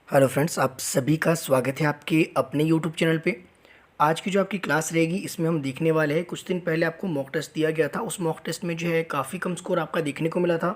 Hello friends, आप सभी का स्वागत है आपके अपने यूट्यूब चैनल पे। आज की जो आपकी क्लास रहेगी इसमें हम देखने वाले हैं, कुछ दिन पहले आपको मॉक टेस्ट दिया गया था। उस मॉक टेस्ट में जो है काफ़ी कम स्कोर आपका देखने को मिला था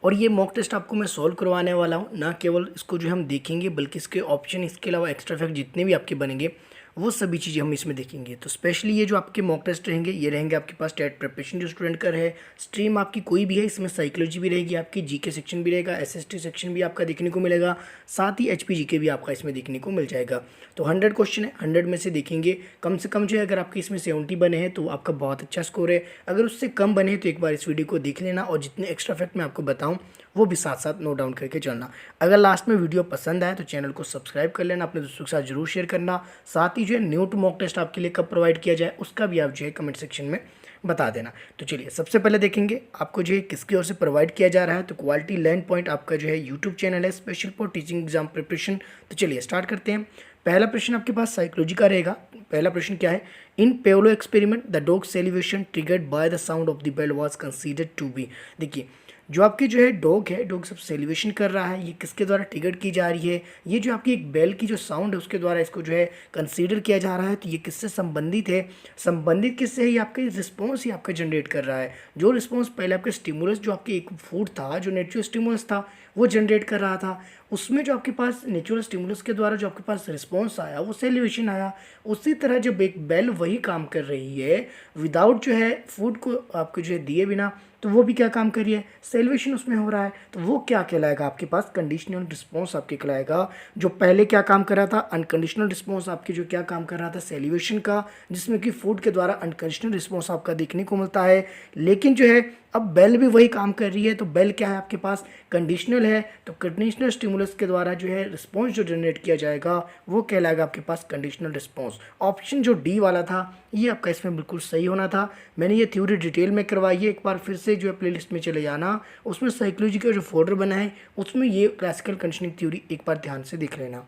और ये मॉक टेस्ट आपको मैं सॉल्व करवाने वाला हूँ। ना केवल इसको जो है हम देखेंगे बल्कि इसके ऑप्शन, इसके अलावा एक्स्ट्रा फैक्ट जितने भी आपके बनेंगे वो सभी चीज़ें हम इसमें देखेंगे। तो स्पेशली ये जो आपके मॉक टेस्ट रहेंगे ये रहेंगे आपके पास टेट प्रिपरेशन जो स्टूडेंट का है, स्ट्रीम आपकी कोई भी है, इसमें साइकोलॉजी भी रहेगी, आपकी जीके सेक्शन भी रहेगा, एसएसटी सेक्शन भी आपका देखने को मिलेगा, साथ ही एचपी जीके भी आपका इसमें देखने को मिल जाएगा। तो 100 क्वेश्चन है, 100 में से देखेंगे कम से कम जो है, अगर आपके इसमें 70 बने हैं तो आपका बहुत अच्छा स्कोर है। अगर उससे कम बने तो एक बार इस वीडियो को देख लेना और जितने एक्स्ट्रा फैक्ट मैं आपको बताऊँ वो भी साथ साथ नोट डाउन करके चलना। अगर लास्ट में वीडियो पसंद आए तो चैनल को सब्सक्राइब कर लेना, अपने दोस्तों के साथ जरूर शेयर करना। साथ ही जो है न्यू टू मॉक टेस्ट आपके लिए कब प्रोवाइड किया जाए उसका भी आप जो है कमेंट सेक्शन में बता देना। तो चलिए सबसे पहले देखेंगे आपको जो है किसकी ओर से प्रोवाइड किया जा रहा है। तो क्वालिटी लर्न पॉइंट आपका जो है यूट्यूब चैनल है special for teaching exam preparation. तो चलिए स्टार्ट करते हैं। पहला प्रश्न आपके पास साइकोलॉजी का रहेगा। पहला प्रश्न क्या है, in Pavlov experiment the dog salivation triggered by the sound of the bell was considered to be. देखिए जो आपकी जो है डॉग सब सेलिब्रेशन कर रहा है, ये किसके द्वारा ट्रिगर की जा रही है, ये जो आपकी एक बेल की जो साउंड है उसके द्वारा इसको जो है कंसीडर किया जा रहा है। तो ये किससे संबंधित है, संबंधित किससे है, ये आपका रिस्पॉन्स ही आपका जनरेट कर रहा है। जो रिस्पॉन्स पहले आपके स्टिमुलस जो आपके एक फूड था, जो नेचुरल स्टिमुलस था वो जनरेट कर रहा था, उसमें जो आपके पास नेचुरल स्टिमुलस के द्वारा जो आपके पास रिस्पॉन्स आया वो सेलिब्रेशन आया। उसी तरह जब एक बेल वही काम कर रही है विदाउट जो है फूड को आपको जो है दिए बिना, तो वो भी क्या काम कर रही है, सेलिब्रेशन उसमें हो रहा है। तो वो क्या कहलाएगा, आपके पास कंडीशनल रिस्पॉन्स आपके कहलाएगा। जो पहले क्या काम कर रहा था, अनकंडीशनल रिस्पॉन्स आपके जो क्या काम कर रहा था, सेलिब्रेशन का, जिसमें कि फूड के द्वारा अनकंडीशनल रिस्पॉन्स आपका देखने को मिलता है। लेकिन जो है अब बेल भी वही काम कर रही है, तो बेल क्या है आपके पास, कंडीशनल है। तो कंडीशनल स्टिमुलस के द्वारा जो है रिस्पॉन्स जो जनरेट किया जाएगा वो कहलाएगा आपके पास कंडीशनल रिस्पॉन्स। ऑप्शन जो डी वाला था ये आपका इसमें बिल्कुल सही होना था। मैंने ये थ्योरी डिटेल में करवाई है, एक बार फिर से जो है प्लेलिस्ट में चले जाना, उसमें साइकोलॉजी का जो फोल्डर बना है उसमें ये क्लासिकल कंडीशनिंग थ्योरी एक बार ध्यान से देख लेना।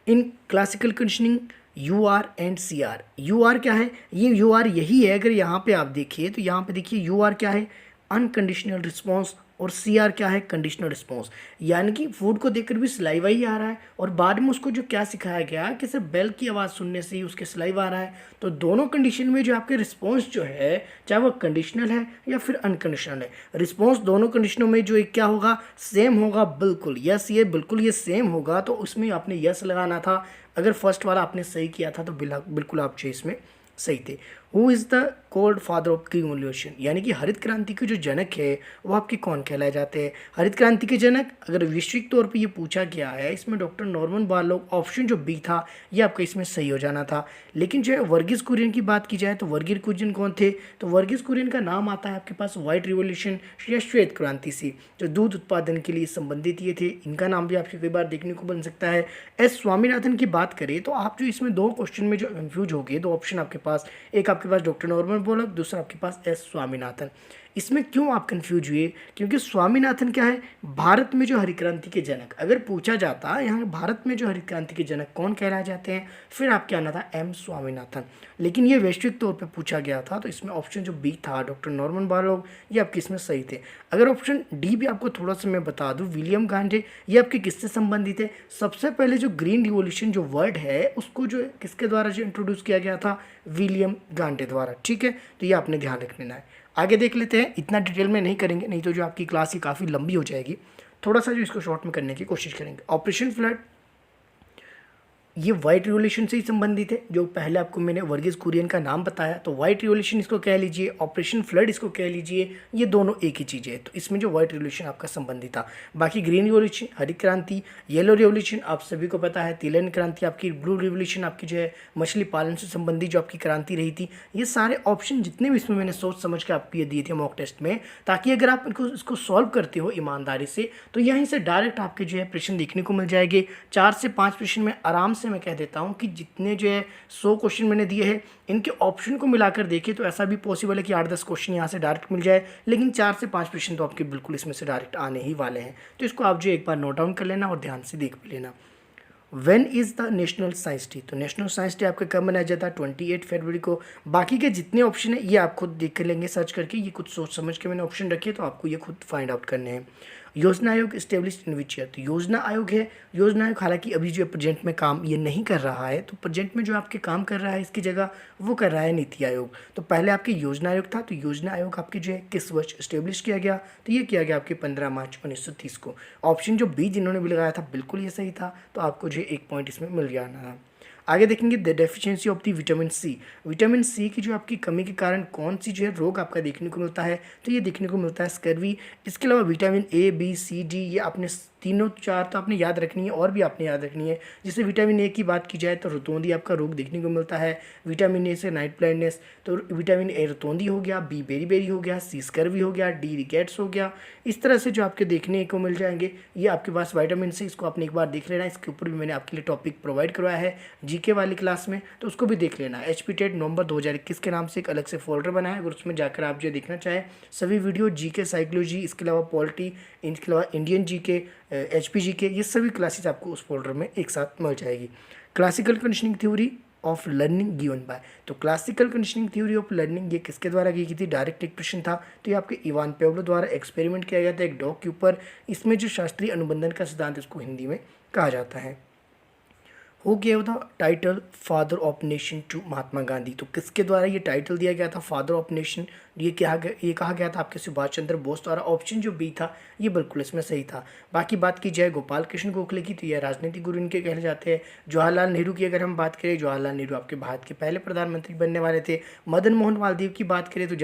In classical conditioning U R and C R, U R क्या है, ये यू आर यही है। अगर यहाँ पे आप देखिए तो यहाँ पे देखिए यू आर क्या है, अनकंडीशनल रिस्पॉन्स, और सी आर क्या है, कंडीशनल रिस्पॉन्स। यानी कि फूड को देखकर भी सलाइवा ही आ रहा है और बाद में उसको जो क्या सिखाया गया कि सिर्फ बेल की आवाज़ सुनने से ही उसके सलाइवा आ रहा है। तो दोनों कंडीशन में जो आपके रिस्पॉन्स जो है, चाहे वो कंडीशनल है या फिर अनकंडीशनल है, रिस्पॉन्स दोनों कंडीशनों में जो एक क्या होगा, सेम होगा। बिल्कुल यस, ये बिल्कुल ये सेम होगा। तो उसमें आपने यस लगाना था। अगर फर्स्ट वाला आपने सही किया था तो बिल्कुल आप जो इसमें सही थे। Who is the cold father of green revolution, यानी कि हरित क्रांति के जो जनक है वो आपके कौन कहलाए जाते हैं। हरित क्रांति के जनक अगर वैश्विक तौर पे ये पूछा गया है, इसमें डॉक्टर नॉर्मन बोरलॉग, ऑप्शन जो बी था ये आपका इसमें सही हो जाना था। लेकिन जो है वर्गीज कुरियन की बात की जाए तो वर्गीज कुरियन कौन थे, तो वर्गीज कुरियन का नाम आता है आपके पास व्हाइट रिवॉल्यूशन या श्वेत क्रांति से, जो दूध उत्पादन के लिए संबंधित ये थे। इनका नाम भी आपको कई बार देखने को बन सकता है। एस स्वामीनाथन की बात करें तो आप जो इसमें दो क्वेश्चन में जो कंफ्यूज हो गए, दो ऑप्शन आपके पास, एक आपके पास डॉक्टर नॉर्मन बोरलॉग, दूसरा आपके पास एस स्वामीनाथन। इसमें क्यों आप कंफ्यूज हुए, क्योंकि स्वामीनाथन क्या है, भारत में जो हरित क्रांति के जनक, अगर पूछा जाता यहाँ भारत में जो हरित क्रांति के जनक कौन कहलाए जाते हैं, फिर आपके आना था एम स्वामीनाथन। लेकिन ये वैश्विक तौर पे पूछा गया था, तो इसमें ऑप्शन जो बी था डॉक्टर नॉर्मन बोरलॉग, ये आपके इसमें सही थे। अगर ऑप्शन डी भी आपको थोड़ा सा मैं बता दूं, विलियम गांजे, ये आपके किससे संबंधित है, सबसे पहले जो ग्रीन रिवॉल्यूशन जो वर्ड है उसको जो किसके द्वारा जो इंट्रोड्यूस किया गया था, विलियम गांजे द्वारा। ठीक है, तो ये आपने ध्यान रख लेना है। आगे देख लेते हैं, इतना डिटेल में नहीं करेंगे, नहीं तो जो आपकी क्लास ही काफ़ी लंबी हो जाएगी। थोड़ा सा जो इसको शॉर्ट में करने की कोशिश करेंगे। ऑपरेशन फ्लड ये व्हाइट रिवॉल्यूशन से ही संबंधित है, जो पहले आपको मैंने वर्गीज कुरियन का नाम बताया, तो व्हाइट रिवॉल्यूशन इसको कह लीजिए, ऑपरेशन फ्लड इसको कह लीजिए, ये दोनों एक ही चीज़ है। तो इसमें जो व्हाइट रिवॉल्यूशन आपका संबंधित था। बाकी ग्रीन रिवॉल्यूशन, हरित क्रांति, येलो रिवॉल्यूशन आप सभी को पता है, तिलन क्रांति आपकी, ब्लू रिवॉल्यूशन आपकी जो है मछली पालन से संबंधित जो आपकी क्रांति रही थी। ये सारे ऑप्शन जितने भी इसमें मैंने सोच समझ के आपको ये दिए थे मॉक टेस्ट में, ताकि अगर आप इसको सॉल्व करते हो ईमानदारी से तो यहीं से डायरेक्ट आपके जो है प्रश्न देखने को मिल जाएंगे। 4 से 5 प्रश्न में आराम से मैं कह देता हूँ कि जितने जो है 100 क्वेश्चन मैंने दिए हैं, इनके ऑप्शन को मिलाकर देखिए तो ऐसा भी पॉसिबल है कि 8-10 क्वेश्चन यहाँ से डायरेक्ट मिल जाए, लेकिन 4 से 5 प्रश्न तो आपके बिल्कुल इसमें से डायरेक्ट आने ही वाले हैं। तो इसको आप जो एक बार नोट डाउन कर लेना और ध्यान से देख भी लेना। When is the national science day, तो नेशनल साइंस डे आपका कब मनाया जाता है, 28 फरवरी को। बाकी के जितने ऑप्शन है ये आप खुद देख कर लेंगे सर्च करके, ये कुछ सोच समझ के मैंने ऑप्शन रखे तो आपको ये खुद फाइंड आउट करने हैं। योजना आयोग स्टेब्लिश्ड इन विच ईयर, तो योजना आयोग है। योजना आयोग हालांकि अभी जो प्रेजेंट में काम ये नहीं कर रहा है, तो प्रेजेंट में जो आपके काम कर रहा है इसकी जगह वो कर रहा है नीति आयोग। तो पहले आपके योजना आयोग था, तो योजना आयोग आपके जो है किस वर्ष स्टेब्लिश किया गया, तो ये किया गया आपके 15 मार्च 1930 को। ऑप्शन जो बी जिन्होंने भी लगाया था बिल्कुल ये सही था, तो आपको जो है 1 पॉइंट इसमें मिल जाना। आगे देखेंगे the deficiency of the vitamin C. Vitamin C की जो आपकी कमी के कारण कौन सी जो है रोग आपका देखने को मिलता है, तो ये देखने को मिलता है स्कर्वी। इसके अलावा vitamin A B C D ये आपने तीनों चार तो आपने याद रखनी है और भी आपने याद रखनी है। जैसे विटामिन ए की बात की जाए तो रतौंधी आपका रोग देखने को मिलता है। विटामिन ए से नाइट ब्लाइंडनेस, तो विटामिन ए रतौंधी हो गया, बी बेरी बेरी हो गया, सी स्कर्वी हो गया, डी रिकेट्स हो गया। इस तरह से जो आपके देखने को मिल जाएंगे ये आपके पास विटामिन से, इसको आपने एक बार देख लेना है। इसके ऊपर भी मैंने आपके लिए टॉपिक प्रोवाइड करवाया है जीके वाली क्लास में, तो उसको भी देख लेना। HP टेट नवंबर 2021 के नाम से एक अलग से फोल्डर बना है, अगर उसमें जाकर आप जो देखना चाहें सभी वीडियो जीके साइकोलॉजी, इसके अलावा पॉलिटी, इसके अलावा इंडियन जीके, HP जीके, ये सभी क्लासेस आपको उस फोल्डर में एक साथ मिल जाएगी। Classical conditioning theory of learning given by, तो classical conditioning theory of learning ये किसके द्वारा की गई थी, डायरेक्ट एक प्रश्न था। तो ये आपके इवान पेवलो द्वारा एक्सपेरिमेंट किया गया था एक डॉग के ऊपर। इसमें जो शास्त्रीय अनुबंधन का सिद्धांत इसको हिंदी में कहा जाता है। Who gave the title father of nation to Mahatma Gandhi, तो किसके द्वारा ये टाइटल दिया गया था फादर ऑफ नेशन, ये कहा गया था आपके सुभाष चंद्र बोस द्वारा। ऑप्शन जो बी था ये बिल्कुल इसमें सही था। बाकी बात की जाए गोपाल कृष्ण गोखले की, तो यह राजनीतिक गुरु इनके कहले जाते हैं। जवाहरलाल नेहरू की अगर हम बात करें, जवाहरलाल नेहरू आपके भारत के पहले प्रधानमंत्री बनने वाले थे। मदन मोहन मालवीय की बात करें तो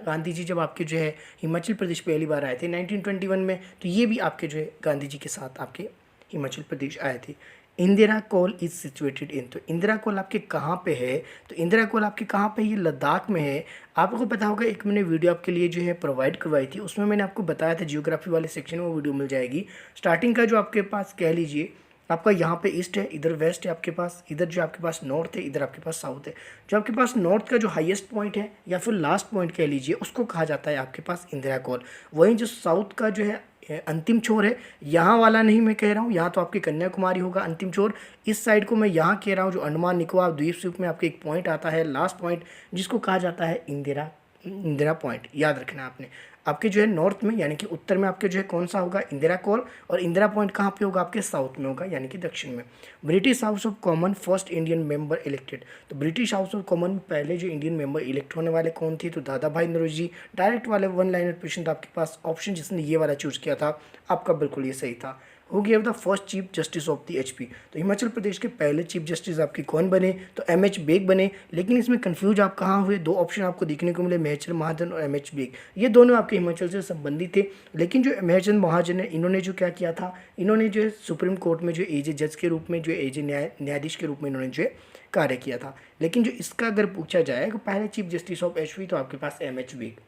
गांधी जी जब आपके जो है हिमाचल प्रदेश पहली बार आए थे 1921 में, तो ये भी आपके जो है गांधी जी के साथ आपके हिमाचल प्रदेश आए थे। Indira call is situated in, तो इंदिरा कॉल आपके कहाँ पे है, तो इंदिरा कॉल आपके कहाँ पे, ये लद्दाख में है। आपको पता होगा एक मैंने वीडियो आपके लिए जो है प्रोवाइड करवाई थी, उसमें मैंने आपको बताया था जियोग्राफी वाले सेक्शन में वो वीडियो मिल जाएगी। स्टार्टिंग का जो आपके पास कह लीजिए आपका यहाँ पे ईस्ट है, इधर वेस्ट है आपके पास, इधर जो आपके पास नॉर्थ है, इधर आपके पास साउथ है। जो आपके पास नॉर्थ का जो हाईएस्ट पॉइंट है या फिर लास्ट पॉइंट कह लीजिए उसको कहा जाता है आपके पास इंदिरा कॉल। वहीं जो साउथ का जो है अंतिम छोर है, यहाँ वाला नहीं मैं कह रहा हूँ, यहाँ तो आपकी कन्याकुमारी होगा अंतिम छोर। इस साइड को मैं यहाँ कह रहा हूँ जो अंडमान निकोबार द्वीप समूह में आपके एक पॉइंट आता है लास्ट पॉइंट, जिसको कहा जाता है इंदिरा पॉइंट। याद रखना है आपने। आपके जो है नॉर्थ में यानी कि उत्तर में आपके जो है कौन सा होगा, इंदिरा कॉल, और इंदिरा पॉइंट कहाँ पे होगा, आपके साउथ में होगा यानी कि दक्षिण में। British house of common first Indian member elected, तो ब्रिटिश हाउस ऑफ कॉमन में पहले जो इंडियन मेंबर इलेक्ट होने वाले कौन थे, तो दादा भाई नौरोजी। डायरेक्ट वाले वन लाइनर क्वेश्चन था आपके पास, ऑप्शन जिसने ये वाला चूज किया था आपका बिल्कुल ये सही था। Who gave the first chief justice of the HP, तो हिमाचल प्रदेश के पहले चीफ जस्टिस आपके कौन बने, तो MH बेग बने। लेकिन इसमें कंफ्यूज आप कहाँ हुए, दो ऑप्शन आपको देखने को मिले, मेहरचंद महाजन और MH बेग, ये दोनों आपके हिमाचल से संबंधित थे। लेकिन जो मेहरचंद महाजन है इन्होंने जो क्या किया था, इन्होंने जो है सुप्रीम कोर्ट में जो एज ए जज के रूप में, जो एज ए न्यायाधीश के रूप में इन्होंने जो है कार्य किया था। लेकिन जो इसका अगर पूछा जाए तो पहले चीफ जस्टिस ऑफ HP तो आपके पास MH बेग।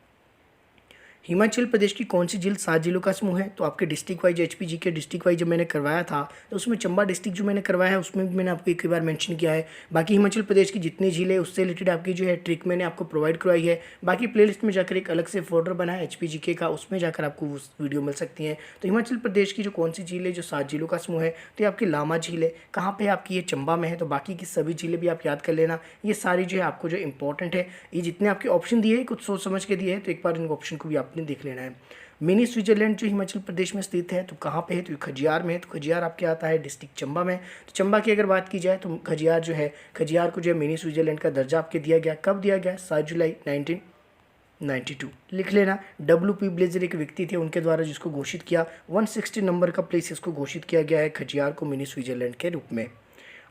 हिमाचल प्रदेश की कौन सी झील 7 जिलों का समूह है, तो आपके डिस्ट्रिक्ट वाइज HPG के डिस्ट्रिक्ट वाइज जब मैंने करवाया था तो उसमें चंबा डिस्ट्रिक्ट जो मैंने करवाया है उसमें भी मैंने आपको एक बार मेंशन किया है। बाकी हिमाचल प्रदेश की जितनी झील है उससे रिलेटेड आपकी जो है ट्रिक मैंने आपको प्रोवाइड करवाई है। बाकी प्लेलिस्ट में जाकर एक अलग से फोल्डर बना है HPGK का, उसमें जाकर आपको उस वीडियो मिल सकती है। तो हिमाचल प्रदेश की जो कौन सी झील है जो 7 जिलों का समूह है, तो ये आपकी लामा झील है। कहाँ पर आपकी ये चंबा में है, तो बाकी की सभी झीलें भी आप याद कर लेना। ये सारी जो है आपको जो इंपॉर्टेंट है, ये जितने आपके ऑप्शन दिए हैं कुछ सोच समझ के दिए हैं, तो एक बार इन ऑप्शन को भी आपने देख लेना है। मिनी स्विट्जरलैंड जो हिमाचल प्रदेश में स्थित है तो कहाँ पे है, तो खजियार में है। तो खजियार आपके आता है डिस्ट्रिक्ट चंबा में। तो चंबा की अगर बात की जाए तो खजियार जो है, खजियार को जो है मिनी स्विट्जरलैंड का दर्जा आपके दिया गया। कब दिया गया, 7 जुलाई 1992। लिख लेना। WP ब्लेजर एक व्यक्ति थे उनके द्वारा जिसको घोषित किया, 160 नंबर का प्लेस इसको घोषित किया गया है खजियार को मिनी स्विट्जरलैंड के रूप में।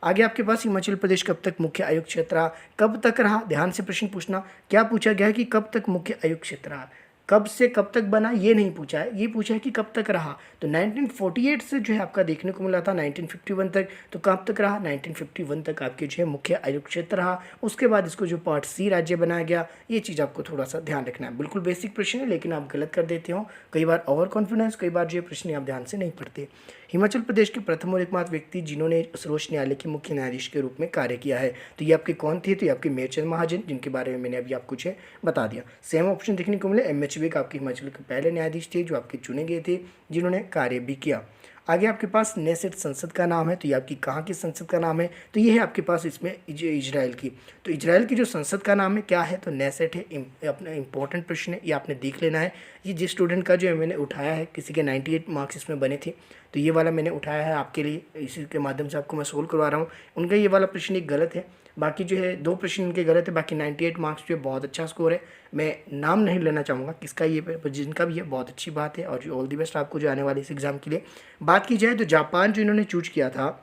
आगे आपके पास हिमाचल प्रदेश कब तक मुख्य आयुक्त क्षेत्र रहा, कब तक रहा, ध्यान से प्रश्न पूछना। क्या पूछा गया है कि कब तक मुख्य आयुक्त क्षेत्र रहा, कब से कब तक बना ये नहीं पूछा है, ये पूछा है कि कब तक रहा। तो 1948 से जो है आपका देखने को मिला था 1951 तक, तो कब तक रहा, 1951 तक आपके जो है मुख्य आयुक्त क्षेत्र रहा। उसके बाद इसको जो पार्ट C राज्य बनाया गया, ये चीज़ आपको थोड़ा सा ध्यान रखना है। बिल्कुल बेसिक प्रश्न है लेकिन आप गलत कर देते हो, कई बार ओवर कॉन्फिडेंस, कई बार जो है प्रश्न आप ध्यान से नहीं पढ़ते। हिमाचल प्रदेश के प्रथम और एकमात्र व्यक्ति जिन्होंने सर्वोच्च न्यायालय के मुख्य न्यायाधीश के रूप में कार्य किया है, तो ये आपके कौन थे, तो ये आपके मेहरचंद महाजन, जिनके बारे में मैंने अभी आपको जो है बता दिया। सेम ऑप्शन देखने को मिले। MH बेग आपके हिमाचल के पहले न्यायाधीश थे जो आपके चुने गए थे, जिन्होंने कार्य भी किया। आगे आपके पास नेसेट संसद का नाम है, तो ये आपकी कहाँ की संसद का नाम है, तो ये है आपके पास इसमें इजराइल की। तो इजराइल की जो संसद का नाम है क्या है, तो नेसेट है। अपना इंपॉर्टेंट प्रश्न है, ये आपने देख लेना है। ये जिस स्टूडेंट का जो है मैंने उठाया है, किसी के 98 मार्क्स इसमें बने थे, तो ये वाला मैंने उठाया है आपके लिए, इसी के माध्यम से आपको मैं सोल्व करवा रहा हूँ। उनका ये वाला प्रश्न एक गलत है, बाकी जो है 2 प्रश्न इनके गलत है, बाकी 98 मार्क्स जो है बहुत अच्छा स्कोर है। मैं नाम नहीं लेना चाहूँगा किसका ये, पर जिनका भी है बहुत अच्छी बात है, और जो ऑल दी बेस्ट आपको जो आने वाले इस एग्ज़ाम के लिए। बात की जाए तो जापान जो इन्होंने चूज किया था,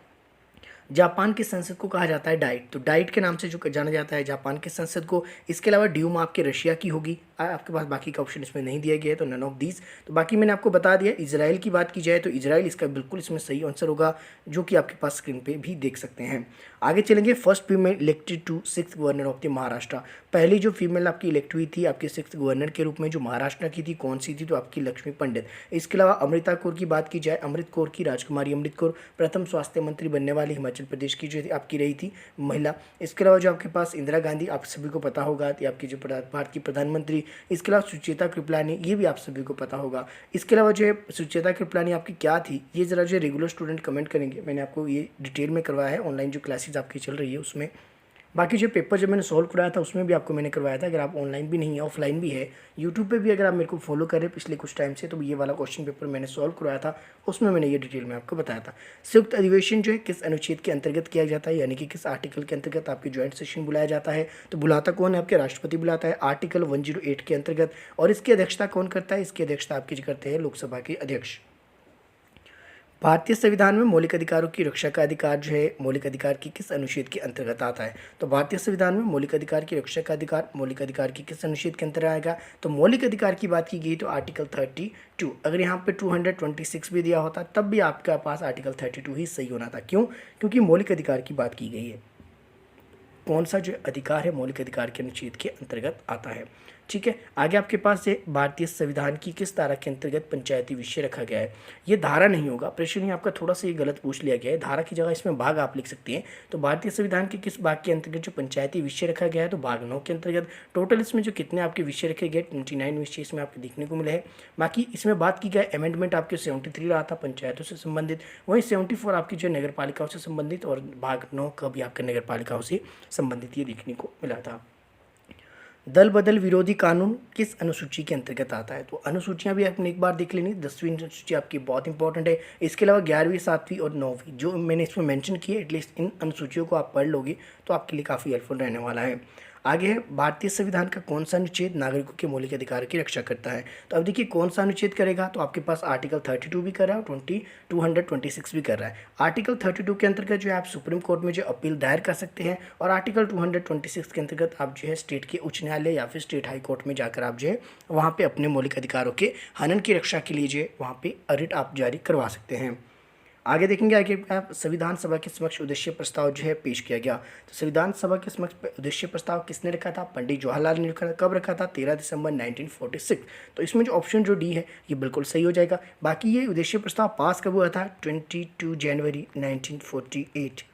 जापान की संसद को कहा जाता है डाइट, तो डाइट के नाम से जो जाना जाता है जापान की संसद को। इसके अलावा ड्यूम आपके रशिया की होगी, आपके पास बाकी का ऑप्शन इसमें नहीं दिया गया है, तो नन ऑफ दीज। तो बाकी मैंने आपको बता दिया। इजराइल की बात की जाए तो इजराइल इसका बिल्कुल इसमें सही आंसर होगा, जो कि आपके पास स्क्रीन पे भी देख सकते हैं। आगे चलेंगे, first female elected to 6th governor of the Maharashtra. पहली जो फीमेल आपकी इलेक्ट हुई थी आपके 6th गवर्नर के रूप में जो महाराष्ट्र की थी, कौन सी थी, तो आपकी लक्ष्मी पंडित। इसके अलावा अमृता कौर की बात की जाए, अमृत कौर की, राजकुमारी अमृत कौर प्रथम स्वास्थ्य मंत्री बनने वाली हिमाचल प्रदेश की जो आपकी रही थी महिला। इसके अलावा जो आपके पास इंदिरा गांधी, आप सभी को पता होगा, ये आपकी जो भारत की प्रधानमंत्री। इसके अलावा सुचेता कृपलानी, ये भी आप सभी को पता होगा। इसके अलावा जो है सुचेता कृपलानी आपकी क्या थी, ये ज़रा जो रेगुलर स्टूडेंट कमेंट करेंगे, मैंने आपको ये डिटेल में करवाया है ऑनलाइन जो क्लासेज आपकी चल रही है उसमें। बाकी जो पेपर जब मैंने सॉल्व कराया था उसमें भी आपको मैंने करवाया था। अगर आप ऑनलाइन भी नहीं है, ऑफलाइन भी है, यूट्यूब पे भी अगर आप मेरे को फॉलो करें पिछले कुछ टाइम से, तो ये वाला क्वेश्चन पेपर मैंने सॉल्व करवाया था, उसमें मैंने ये डिटेल में आपको बताया था। संयुक्त अधिवेशन जो है किस अनुच्छेद के अंतर्गत किया जाता है, यानी कि किस आर्टिकल के अंतर्गत आपकी ज्वाइंट सेशन बुलाया जाता है, तो बुलाता कौन है, आपके राष्ट्रपति बुलाता है आर्टिकल 108 के अंतर्गत। और इसकी अध्यक्षता कौन करता है, इसकी अध्यक्षता आपकी जो करते हैं लोकसभा के अध्यक्ष। भारतीय संविधान में मौलिक अधिकारों की रक्षा का अधिकार जो है मौलिक अधिकार की किस अनुच्छेद के अंतर्गत आता है, तो भारतीय संविधान में मौलिक अधिकार की रक्षा का अधिकार मौलिक अधिकार की किस अनुच्छेद के अंतर्गत आएगा, तो मौलिक अधिकार की बात की गई तो आर्टिकल 32। अगर यहाँ पे 226 भी दिया होता तब भी आपके पास आर्टिकल 32 ही सही होना था। क्यों, क्योंकि मौलिक अधिकार की बात की गई है, कौन सा जो अधिकार है मौलिक अधिकार के अनुच्छेद के अंतर्गत आता है। ठीक है, आगे आपके पास है भारतीय संविधान की किस धारा के अंतर्गत पंचायती विषय रखा गया है। ये धारा नहीं होगा, प्रश्न ही आपका थोड़ा सा ये गलत पूछ लिया गया है, धारा की जगह इसमें भाग आप लिख सकते हैं। तो भारतीय संविधान के किस भाग के अंतर्गत जो पंचायती विषय रखा गया है, तो भाग 9 के अंतर्गत। टोटल इसमें जो कितने आपके विषय रखे गए 29 विषय इसमें आपको देखने को मिले हैं। बाकी इसमें बात की गई अमेंडमेंट आपके 73 रहा था पंचायतों से संबंधित, वहीं 74 आपकी जो नगर पालिकाओं से संबंधित, और भाग 9 का भी आपके नगर पालिकाओं से संबंधित ये देखने को मिला था। दल बदल विरोधी कानून किस अनुसूची के अंतर्गत आता है, तो अनुसूचियां भी आपने एक बार देख लेनी। 10वीं अनुसूची आपकी बहुत इंपॉर्टेंट है। इसके अलावा 11वीं, 7वीं और 9वीं जो मैंने इसमें मेंशन की है, एटलीस्ट इन अनुसूचियों को आप पढ़ लोगे तो आपके लिए काफ़ी हेल्पफुल रहने वाला है। आगे है, भारतीय संविधान का कौन सा अनुच्छेद नागरिकों के मौलिक अधिकार की रक्षा करता है, तो अब देखिए कौन सा अनुच्छेद करेगा, तो आपके पास आर्टिकल 32 भी कर रहा है और 226 भी कर रहा है। आर्टिकल 32 के अंतर्गत जो है आप सुप्रीम कोर्ट में जो अपील दायर कर सकते हैं, और आर्टिकल 226 के अंतर्गत आप जो है स्टेट के उच्च न्यायालय या फिर स्टेट हाई कोर्ट में जाकर आप जो है वहाँ पे अपने मौलिक अधिकारों के हनन की रक्षा के लिए जो है वहाँ पे रिट आप जारी करवा सकते हैं। आगे देखेंगे, आगे आप संविधान सभा के समक्ष उद्देश्य प्रस्ताव जो है पेश किया गया, तो संविधान सभा के समक्ष उद्देश्य प्रस्ताव किसने रखा था, पंडित जवाहरलाल नेहरू ने। कब रखा था, 13 दिसंबर 1946। तो इसमें जो ऑप्शन जो डी है ये बिल्कुल सही हो जाएगा। बाकी ये उद्देश्य प्रस्ताव पास कब हुआ था, 22 जनवरी 1947,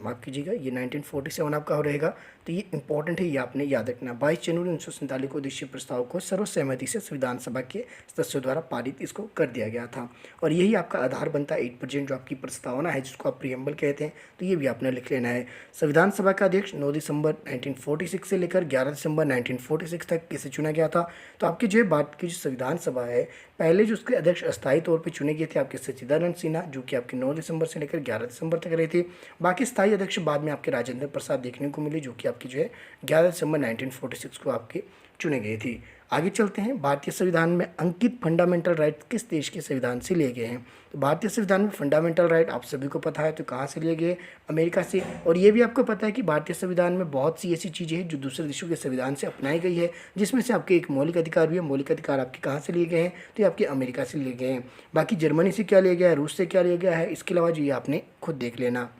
माफ़ कीजिएगा, ये 1947 आपका हो रहेगा। तो ये इंपॉर्टेंट है, ये आपने याद रखना। 22 जनवरी 1947 को उद्देश्य प्रस्ताव को सर्वसहमति से संविधान सभा के सदस्यों द्वारा पारित इसको कर दिया गया था, और यही आपका आधार बनता है 8% जो आपकी प्रस्तावना है जिसको आप प्रियम्बल कहते हैं, तो ये भी आपने लिख लेना है। संविधान सभा का अध्यक्ष 9 दिसंबर 1946 से लेकर 11 दिसंबर 1946 तक किसे चुना गया था, तो आपकी जो भारत की जो संविधान सभा है पहले जो उसके अध्यक्ष अस्थायी तौर पर चुने गए थे आपके सच्चिदानंद सिन्हा, जो कि आपके 9 दिसंबर से लेकर 11 दिसंबर तक रहे थे। बाकी स्थायी अध्यक्ष बाद में आपके राजेंद्र प्रसाद देखने को मिले, जो कि आपकी जो है 11 दिसंबर 1946 को आपके चुने गए थे। आगे चलते हैं, भारतीय संविधान में अंकित फंडामेंटल राइट किस देश के संविधान से लिए गए हैं, तो भारतीय संविधान में फंडामेंटल राइट आप सभी को पता है, तो कहाँ से लिए गए, अमेरिका से। और ये भी आपको पता है कि भारतीय संविधान में बहुत सी ऐसी चीज़ें हैं जो दूसरे देशों के संविधान से अपनाई गई है, जिसमें से आपके एक मौलिक अधिकार भी है। मौलिक अधिकार आपके कहाँ से लिए गए हैं, तो ये आपके अमेरिका से लिए गए हैं। बाकी जर्मनी से क्या लिया गया है, रूस से क्या लिया गया है, इसके अलावा जो ये आपने खुद देख लेना।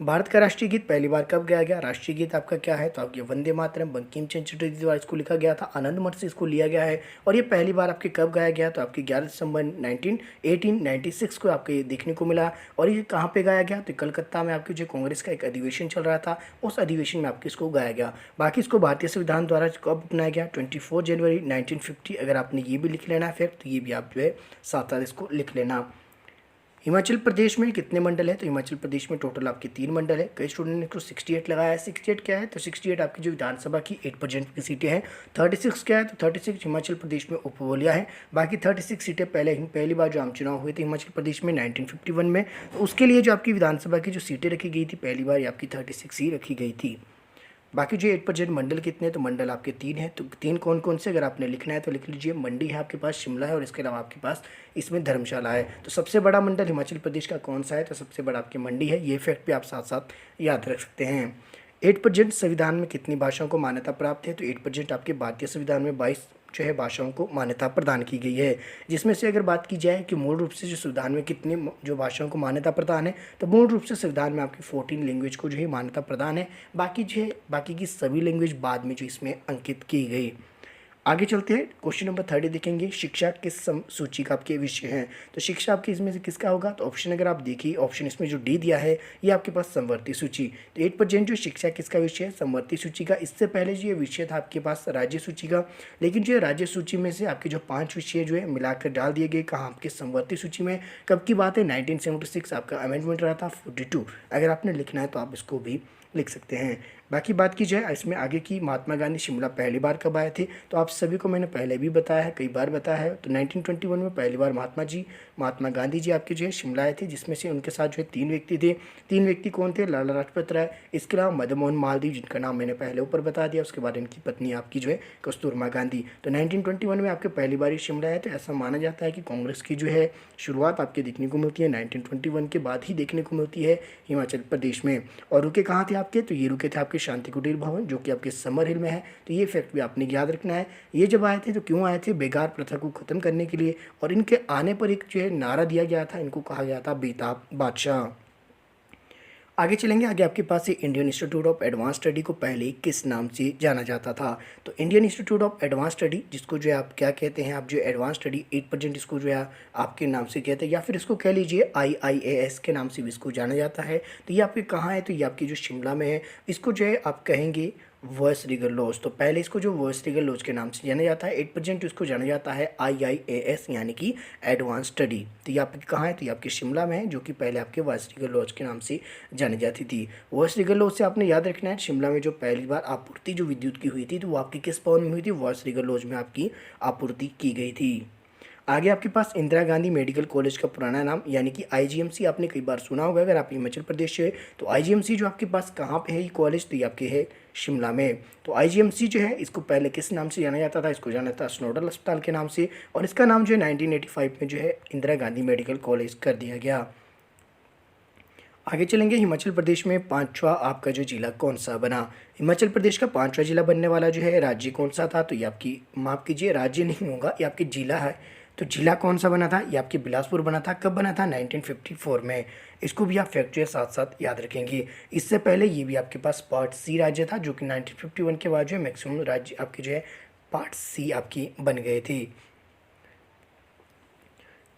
भारत का राष्ट्रीय गीत पहली बार कब गाया गया? राष्ट्रीय गीत आपका क्या है? तो आपके वंदे मातरम, बंकिम चंद्र चटर्जी द्वारा इसको लिखा गया था, आनंद मठ से इसको लिया गया है। और ये पहली बार आपके कब गाया गया? तो आपके 11 दिसंबर 1896 को आपको ये देखने को मिला। और ये कहाँ पे गाया गया? तो कलकत्ता में आपके जो कांग्रेस का एक अधिवेशन चल रहा था, उस अधिवेशन में आपके इसको गाया गया। बाकी इसको भारतीय संविधान द्वारा कब अपनाया गया? 24 जनवरी 1950। अगर आपने ये भी लिख लेना है फैक्ट, तो ये भी आप जो है साथ साथ इसको लिख लेना। हिमाचल प्रदेश में कितने मंडल है? तो हिमाचल प्रदेश में टोटल आपके 3 मंडल है। कई स्टूडेंट ने इसको 68 लगाया है। 68 क्या है? तो 68 आपकी जो विधानसभा की 8% की सीटें हैं। 36 क्या है? तो 36 हिमाचल प्रदेश में उपवोलिया है। बाकी 36 सीटें पहली बार जो आम चुनाव हुए थे हिमाचल प्रदेश में 1951 में, तो उसके लिए जो आपकी विधानसभा की जो सीटें रखी गई थी पहली बार, ये आपकी 36 ही रखी गई थी। बाकी जो 8% मंडल कितने हैं? तो मंडल आपके 3 हैं। तो 3 कौन कौन से अगर आपने लिखना है तो लिख लीजिए। मंडी है आपके पास, शिमला है, और इसके अलावा आपके पास इसमें धर्मशाला है। तो सबसे बड़ा मंडल हिमाचल प्रदेश का कौन सा है? तो सबसे बड़ा आपकी मंडी है। ये फैक्ट भी आप साथ साथ याद रख सकते हैं। 8% संविधान में कितनी भाषाओं को मान्यता प्राप्त है? तो 8% आपके भारतीय संविधान में 22 जो है भाषाओं को मान्यता प्रदान की गई है। जिसमें से अगर बात की जाए कि मूल रूप से जो संविधान में कितनी जो भाषाओं को मान्यता प्रदान है, तो मूल रूप से संविधान में आपकी 14 लैंग्वेज को जो है मान्यता प्रदान है। बाकी जो है बाकी की सभी लैंग्वेज बाद में जो इसमें अंकित की गई। आगे चलते हैं, क्वेश्चन नंबर 30 देखेंगे। शिक्षा किस सूची का आपके विषय हैं? तो शिक्षा आपके इसमें से किसका होगा? तो ऑप्शन अगर आप देखिए, ऑप्शन इसमें जो डी दिया है ये आपके पास समवर्ती सूची। तो 8% जो शिक्षा किसका विषय है? समवर्ती सूची का। इससे पहले जो ये विषय था आपके पास राज्य सूची का, लेकिन जो राज्य सूची में से आपके जो 5 विषय जो है मिलाकर डाल दिए गए कहाँ? आपके समवर्ती सूची में। कब की बात है? 1976 आपका अमेंडमेंट रहा था 42। अगर आपने लिखना है तो आप इसको भी लिख सकते हैं। बाकी बात की जाए इसमें आगे की, महात्मा गांधी शिमला पहली बार कब आए थे? तो आप सभी को मैंने पहले भी बताया है, कई बार बताया है। तो 1921 में पहली बार महात्मा गांधी जी आपके जो है शिमला आए थे, जिसमें से उनके साथ जो है 3 व्यक्ति थे। 3 व्यक्ति कौन थे? लाला लाजपत राय, इसके अलावा मदन मोहन मालवीय, जिनका नाम मैंने पहले ऊपर बता दिया, उसके बाद इनकी पत्नी आपकी जो है कस्तूरबा गांधी। तो 1921 में आपके पहली बार ही शिमला आए थे। ऐसा माना जाता है कि कांग्रेस की जो है शुरुआत आपके देखने को मिलती है 1921 के बाद ही देखने को मिलती है हिमाचल प्रदेश में। और रुके कहाँ थे आपके? तो ये रुके थे आपके शांति कुटीर भवन, जो कि आपके समर हिल में है। तो ये फैक्ट भी आपने याद रखना है। ये जब आए थे तो क्यों आए थे? बेगार प्रथा को खत्म करने के लिए। और इनके आने पर एक जो है नारा दिया गया था, इनको कहा गया था बेताब बादशाह। आगे चलेंगे, आगे आपके पास ये Indian institute of advance study को पहले किस नाम से जाना जाता था? तो Indian institute of advance study, जिसको जो है आप क्या कहते हैं, आप जो एडवांस स्टडी 8% इसको जो है आपके नाम से कहते हैं, या फिर इसको कह लीजिए IIAS के नाम से भी इसको जाना जाता है। तो ये आपके कहाँ है? तो ये आपकी जो शिमला में है। इसको जो है आप कहेंगे वॉइस रीगल लॉज। तो पहले इसको जो वॉइस रीगल लॉज के नाम से जाना जाता है। 8% इसको जाना जाता है IIAS यानी कि एडवांस स्टडी। तो ये आपकी कहाँ है? तो ये आपके शिमला में है, जो कि पहले आपके वॉइस रीगल लॉज के नाम से जानी जाती थी। वॉइस रीगल लॉज से आपने याद रखना है, शिमला में जो पहली बार आपूर्ति जो विद्युत की हुई थी, तो वो आपकी किस भवन में हुई थी? वॉइस रीगल लॉज में आपकी आपूर्ति की गई थी। आगे आपके पास इंदिरा गांधी मेडिकल कॉलेज का पुराना नाम यानी कि IGMC आपने कई बार सुना होगा अगर आप हिमाचल प्रदेश से। तो IGMC जो आपके पास कहाँ पे है ये कॉलेज? तो ये आपके है शिमला में। तो IGMC जो है इसको पहले किस नाम से जाना जाता था? इसको जाना था स्नोडल अस्पताल के नाम से, और इसका नाम जो है 1985 में जो है इंदिरा गांधी मेडिकल कॉलेज कर दिया गया। आगे चलेंगे, हिमाचल प्रदेश में 5वां आपका जो जिला कौन सा बना? हिमाचल प्रदेश का 5वां जिला बनने वाला जो है राज्य कौन सा था? तो ये आपकी, माफ़ कीजिए, राज्य नहीं होगा, ये आपकी जिला है। तो जिला कौन सा बना था? ये आपके बिलासपुर बना था। कब बना था? 1954 में। इसको भी आप फैक्ट जो है साथ साथ याद रखेंगे। इससे पहले ये भी आपके पास पार्ट C राज्य था, जो कि 1951 के बाद जो है मैक्सिमम राज्य आपके जो है पार्ट C आपकी बन गए थे।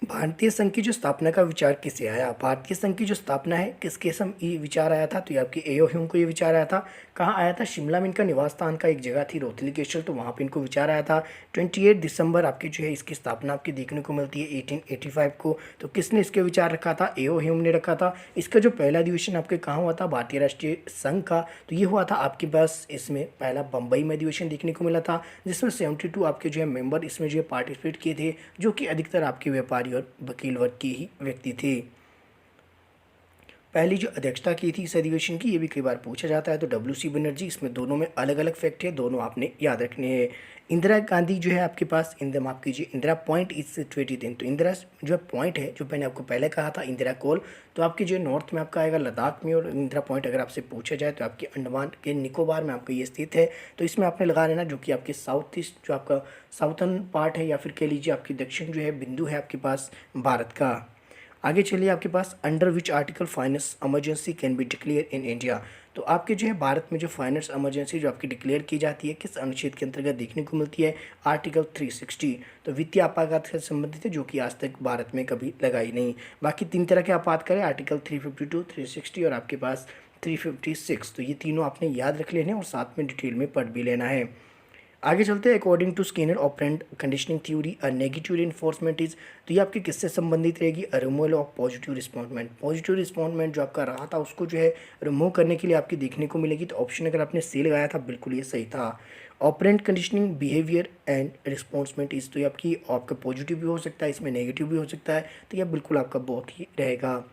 भारतीय संघ की जो स्थापना का विचार किसे आया? भारतीय संघ की जो स्थापना है किसके समय ये विचार आया था? तो ये आपके एओ ह्यूम को ये विचार आया था। कहाँ आया था? शिमला में इनका निवास स्थान का एक जगह थी रोहतली केशल, तो वहाँ पे इनको विचार आया था। 28 दिसंबर आपकी जो है इसकी स्थापना आपकी देखने को मिलती है 1885 को। तो किसने इसके विचार रखा था? एओ ह्यूम ने रखा था। इसका जो पहला अधिवेशन आपके कहाँ हुआ था? भारतीय राष्ट्रीय संघ का। तो ये हुआ था आपके पास, इसमें पहला बम्बई में अधिवेशन देखने को मिला था, जिसमें 72 आपके जो है मेंबर इसमें जो है पार्टिसिपेट किए थे, जो कि अधिकतर आपके व्यापारी और वकील वर्ग के ही व्यक्ति थे। पहली जो अध्यक्षता की थी इस अधिवेशन की, ये भी कई बार पूछा जाता है, तो WC बनर्जी। इसमें दोनों में अलग अलग फैक्ट है, दोनों आपने याद रखने हैं। इंदिरा गांधी जो है आपके पास, माफ कीजिए, Indira point is situated in, तो इंदिरा जो पॉइंट है, जो मैंने आपको पहले कहा था इंदिरा कोल, तो आपके जो नॉर्थ में आपका आएगा लद्दाख में, और इंदिरा पॉइंट अगर आपसे पूछा जाए तो आपके अंडमान के निकोबार में आपका ये स्थित है। तो इसमें आपने लगा लेना, जो कि आपके साउथ ईस्ट जो आपका साउथर्न पार्ट है, या फिर कह लीजिए आपकी दक्षिण जो है बिंदु है आपके पास भारत का। आगे चलिए आपके पास under which article finance emergency can be declare in India. तो आपके जो है भारत में जो फाइनेंस इमरजेंसी जो आपकी डिक्लेयर की जाती है किस अनुच्छेद के अंतर्गत देखने को मिलती है, आर्टिकल 360। तो वित्तीय आपातकाल से संबंधित है, जो कि आज तक भारत में कभी लगाई नहीं। बाकी 3 तरह के आपात करें, आर्टिकल 352, 360 और आपके पास 356। तो ये तीनों आपने याद रख लेने और साथ में डिटेल में पढ़ भी लेना है। आगे चलते हैं। According to Skinner operant conditioning theory a negative reinforcement is. तो ये आपकी किससे संबंधित रहेगी, removal of positive reinforcement. Positive reinforcement जो आपका रहा था उसको जो है रिमूव करने के लिए आपकी देखने को मिलेगी। तो ऑप्शन अगर आपने सी लगाया था बिल्कुल ये सही था। ऑपरेंट कंडीशनिंग बिहेवियर एंड रिस्पॉन्समेंट इज। तो ये आपका पॉजिटिव भी हो सकता है, इसमें नेगेटिव भी हो सकता है, तो यह बिल्कुल आपका बहुत ही रहेगा।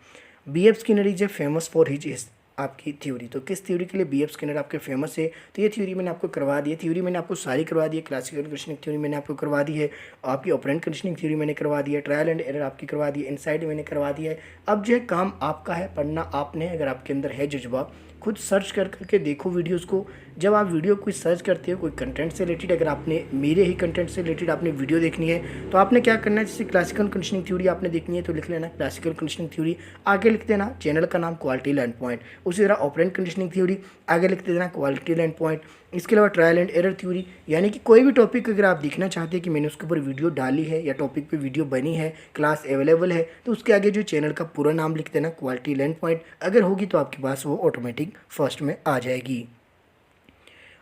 B F Skinner is a famous for his आपकी थ्योरी। तो किस थ्योरी के लिए बी एफ स्किनर आपके फेमस है, तो ये थ्योरी मैंने आपको करवा दी है। थ्योरी मैंने आपको सारी करवा दी है। क्लासिकल कंडीशनिंग थ्योरी मैंने आपको करवा दी है, आपकी ऑपरेंट कंडीशनिंग थ्योरी मैंने करवा दी है, ट्रायल एंड एरर आपकी करवा दी है, इनसाइड मैंने करवा दिया है। अब जो है काम आपका है, पढ़ना आपने, अगर आपके अंदर है जज्बा खुद सर्च कर करके देखो वीडियोस को। जब आप वीडियो कोई सर्च करते हो कोई कंटेंट से रिलेटेड, अगर आपने मेरे ही कंटेंट से रिलेटेड आपने वीडियो देखनी है तो आपने क्या करना है, जैसे क्लासिकल कंडीशनिंग थ्योरी आपने देखनी है तो लिख लेना क्लासिकल कंडीशनिंग थ्योरी, आगे लिख देना चैनल का नाम क्वालिटी लैंड पॉइंट। उसी तरह ऑपरेंट कंडीशनिंग थ्योरी आगे लिख देना क्वालिटी लैंड पॉइंट। इसके अलावा ट्रायल एंड एरर थ्योरी, यानी कि कोई भी टॉपिक अगर आप देखना चाहते हैं कि मैंने उसके ऊपर वीडियो डाली है या टॉपिक पे वीडियो बनी है, क्लास अवेलेबल है, तो उसके आगे जो चैनल का पूरा नाम लिख देना क्वालिटी लैंड पॉइंट। अगर होगी तो आपके पास वो ऑटोमेटिक फर्स्ट में आ जाएगी।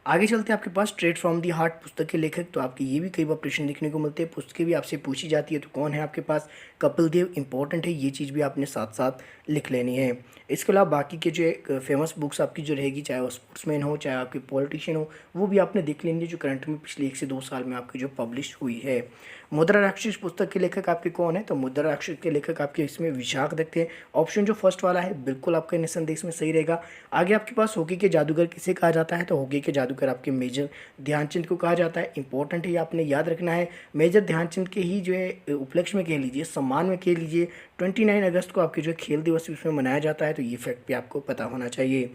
आगे चलते हैं आपके पास स्ट्रेट फ्रॉम दी हार्ट पुस्तक के लेखक। तो आपके ये भी कई बार प्रश्न देखने को मिलते हैं, पुस्तकें भी आपसे पूछी जाती है, तो कौन है आपके पास, कपिल देव इंपॉर्टेंट है, ये चीज़ भी आपने साथ साथ लिख लेनी है। इसके अलावा बाकी के जो फेमस बुक्स आपकी जो रहेगी, चाहे वो स्पोर्ट्समैन हो चाहे आपके पॉलिटिशियन हो, वो भी आपने देख लेनी है, जो करंट में पिछले 1 से 2 साल में आपकी जो पब्लिश हुई है। मुद्रा राक्षस पुस्तक के लेखक आपके कौन है, तो मुद्रा राक्षस के लेखक आपके इसमें विशाख दत्त हैं। ऑप्शन जो फर्स्ट वाला है बिल्कुल आपका निसंदेह में सही रहेगा। आगे आपके पास हॉकी के जादूगर किसे कहा जाता है, तो हॉकी के जादूगर आपके मेजर ध्यानचंद को कहा जाता है। इंपॉर्टेंट है, ये आपने याद रखना है। मेजर ध्यानचंद के ही जो है उपलक्ष्य में कह लीजिए, सम्मान में कह लीजिए, 29 अगस्त को आपके जो खेल दिवस उसमें मनाया जाता है, तो ये फैक्ट भी आपको पता होना चाहिए।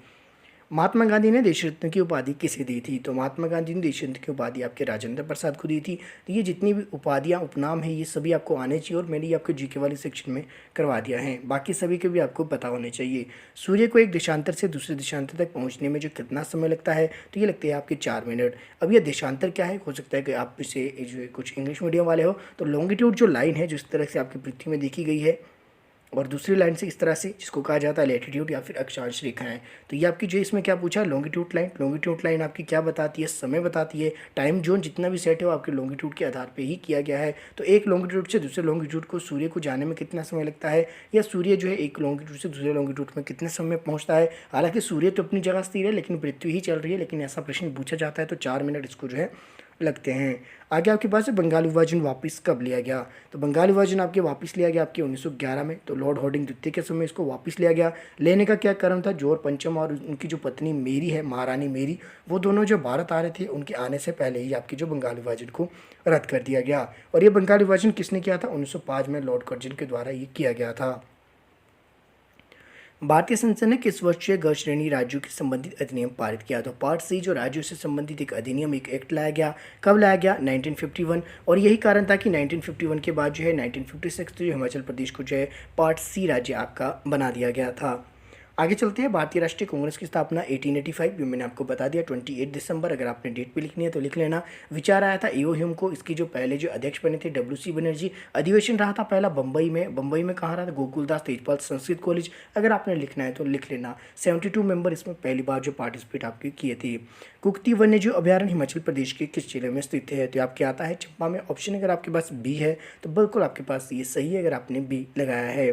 महात्मा गांधी ने देश रत्न की उपाधि किसे दी थी, तो महात्मा गांधी ने देश रत्न की उपाधि आपके राजेंद्र प्रसाद को दी थी। तो ये जितनी भी उपाधियाँ उपनाम है ये सभी आपको आने चाहिए, और मैंने ये आपको जीके वाले सेक्शन में करवा दिया है, बाकी सभी के भी आपको पता होने चाहिए। सूर्य को एक देशांतर से दूसरे देशांतर तक पहुँचने में जो कितना समय लगता है, तो ये लगते हैं आपके 4 मिनट। अब ये देशांतर क्या है, हो सकता है कि आप इसे जो कुछ इंग्लिश मीडियम वाले हो, तो लॉन्गिट्यूड जो लाइन है जिस तरह से आपकी पृथ्वी में देखी गई है, और दूसरी लाइन से इस तरह से जिसको कहा जाता है लैटिट्यूड या फिर अक्षांश रेखाएं। तो ये आपकी जो इसमें क्या पूछा है, लॉन्गिट्यूड लाइन। लॉन्गिट्यूड लाइन आपकी क्या बताती है, समय बताती है। टाइम जोन जितना भी सेट है वो आपके लॉन्गिट्यूड के आधार पे ही किया गया है। तो एक लॉन्गिट्यूड से दूसरे लॉन्गिट्यूड को सूर्य को जाने में कितना समय लगता है, या सूर्य जो है एक लॉन्गिट्यूड से दूसरे लॉन्गिट्यूड में कितने समय में पहुँचता है। हालांकि सूर्य तो अपनी जगह स्थिर है लेकिन पृथ्वी ही चल रही है, लेकिन ऐसा प्रश्न पूछा जाता है तो 4 मिनट इसको जो है लगते हैं। आगे आपके पास है बंगाल विभाजन वापस कब लिया गया, तो बंगाल विभाजन आपके वापस लिया गया आपके 1911 में। तो लॉर्ड हार्डिंग द्वितीय के समय इसको वापस लिया गया। लेने का क्या कारण था, जॉर्ज पंचम और उनकी जो पत्नी मेरी है, महारानी मेरी, वो दोनों जो भारत आ रहे थे उनके आने से पहले ही आपके जो बंगाल विभाजन को रद्द कर दिया गया। और ये बंगाल विभाजन किसने किया था, 1905 में लॉर्ड कर्जन के द्वारा ये किया गया था। भारतीय संसद ने किस वर्षीय गृह श्रेणी राज्यों के संबंधित अधिनियम पारित किया, तो पार्ट सी जो राज्यों से संबंधित एक अधिनियम एक एक्ट लाया गया, कब लाया गया, 1951। और यही कारण था कि 1951 के बाद जो है 1956 तो जो हिमाचल प्रदेश को जो है पार्ट सी राज्य आपका बना दिया गया था। आगे चलते हैं। भारतीय राष्ट्रीय कांग्रेस की स्थापना 1885, ये मैंने आपको बता दिया 28 दिसंबर। अगर आपने डेट पे लिखनी है तो लिख लेना। विचार आया था ईओ ह्यूम को, इसकी जो पहले जो अध्यक्ष बने थे डब्ल्यू.सी. बनर्जी। अधिवेशन रहा था पहला बम्बई में। बम्बई में कहाँ रहा था, गोकुलदास तेजपाल संस्कृत कॉलेज। अगर आपने लिखना है तो लिख लेना। 72 मेंबर इसमें पहली बार जो पार्टिसिपेट आपके किए थे। कुक्ति वन्यजीव अभ्यारण्य हिमाचल प्रदेश के किस जिले में स्थित है, तो आपके आता है चंबा में। ऑप्शन अगर आपके पास बी है तो बिल्कुल आपके पास ये सही है, अगर आपने बी लगाया है।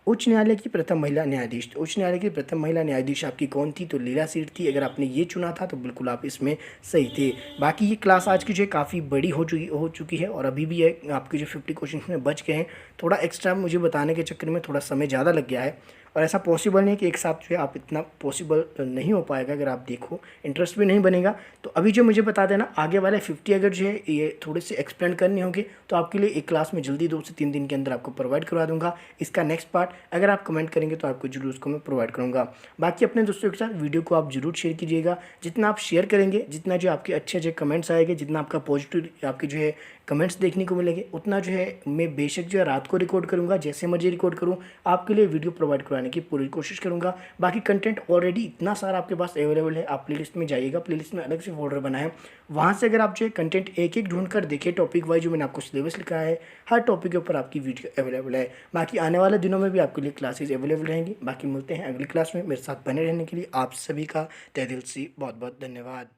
उच्च न्यायालय की प्रथम महिला न्यायाधीश, तो उच्च न्यायालय की प्रथम महिला न्यायाधीश आपकी कौन थी, तो लीला सेठ थी। अगर आपने ये चुना था तो बिल्कुल आप इसमें सही थे। बाकी ये क्लास आज की जो है काफ़ी बड़ी हो चुकी है, और अभी भी है आपके जो 50 क्वेश्चन में बच गए हैं। थोड़ा एक्स्ट्रा मुझे बताने के चक्कर में थोड़ा समय ज़्यादा लग गया है, और ऐसा पॉसिबल नहीं कि एक साथ जो है आप इतना पॉसिबल नहीं हो पाएगा। अगर आप देखो इंटरेस्ट भी नहीं बनेगा, तो अभी जो मुझे बता देना आगे वाले 50 अगर जो है ये थोड़े से एक्सप्लेन करने होंगे तो आपके लिए एक क्लास में जल्दी 2 से 3 दिन के अंदर आपको प्रोवाइड करवा दूंगा। इसका नेक्स्ट पार्ट अगर आप कमेंट करेंगे तो आपको जरूर उसको मैं प्रोवाइड करूँगा। बाकी अपने दोस्तों के साथ वीडियो को आप जरूर शेयर कीजिएगा। जितना आप शेयर करेंगे, जितना जो आपके अच्छे कमेंट्स आएंगे, जितना आपका पॉजिटिव आपकी जो है कमेंट्स देखने को मिलेंगे, उतना जो है मैं बेशक जो है रात को रिकॉर्ड करूँगा, जैसे मर्जी रिकॉर्ड करूँ, आपके लिए वीडियो प्रोवाइड करवाने की पूरी कोशिश करूँगा। बाकी कंटेंट ऑलरेडी इतना सारा आपके पास अवेलेबल है, आप प्लेलिस्ट में जाइएगा, प्लेलिस्ट में अलग से फोल्डर बना है, वहाँ से अगर आप जो है कंटेंट एक एक ढूंढ कर देखिए टॉपिक वाइज, जो मैंने आपको सिलेबस लिखा है, हर टॉपिक के ऊपर आपकी वीडियो अवेलेबल है। बाकी आने वाले दिनों में भी आपके लिए क्लासेज अवेलेबल रहेंगी। बाकी मिलते हैं अगली क्लास में, मेरे साथ बने रहने के लिए आप सभी का तहे दिल से बहुत बहुत धन्यवाद।